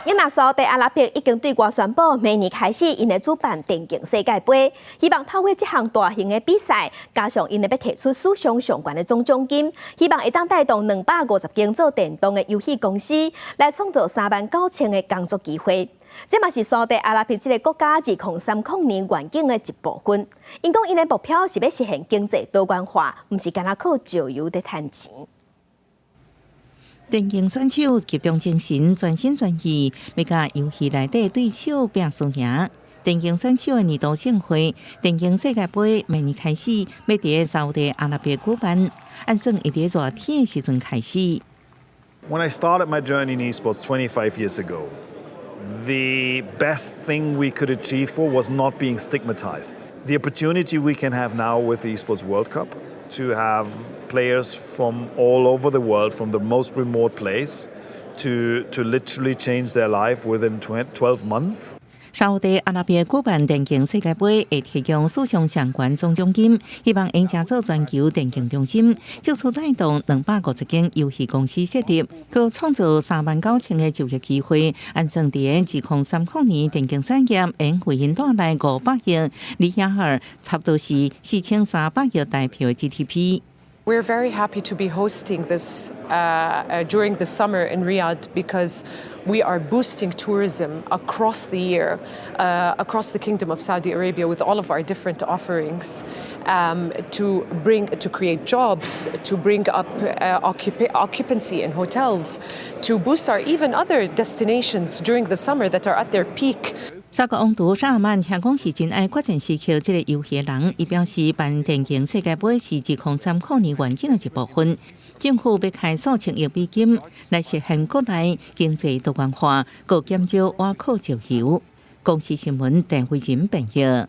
因那沙特阿拉伯已经对外宣布，明年开始因会主办电竞世界杯，希望透过这项大型的比赛，加上因会要提出史上上悬的总奖金，希望会当带动250间做电动的游戏公司来创造39000的工作机会。这嘛是沙特阿拉伯这个国家2030年愿景的一部分。因讲因的目标是要实现经济多元化，唔是干那靠石油在赚钱。电竞选手集中精神，全心全意，要甲游戏内底对手拼输赢。电竞选手的年度盛会——电竞世界杯，明年开始要伫沙特阿拉伯举办，按算会伫热天的时阵开始。When I started my journey in esports 25 years ago, the best thing we could achieve for was not being stigmatized. The opportunity we can have now with the Esports World Cup to have players from all over the world, from the most remote place, to literally change their life within 12 months. 沙特阿拉伯举办电竞世界杯，会提供史上上悬总奖金，希望赢家做全球电竞中心，就此带动250间游戏公司设立，佮创造39000个就业机会。按算伫2030年电竞产业应会引带来500亿里亚尔，差不多是4300亿台币的 GDP。We're very happy to be hosting this during the summer in Riyadh because we are boosting tourism across the year, across the Kingdom of Saudi Arabia with all of our different offerings to create jobs, to bring up occupancy in hotels, to boost our even other destinations during the summer that are at their peak. 沙特王储沙尔曼听讲是真爱决战时刻这个游戏的人，伊表示办电竞世界杯是2030年愿景的一部分。政府要开数千亿美金来实现国内经济多元化，佮减少外口石油。公司新闻陈慧仁报道。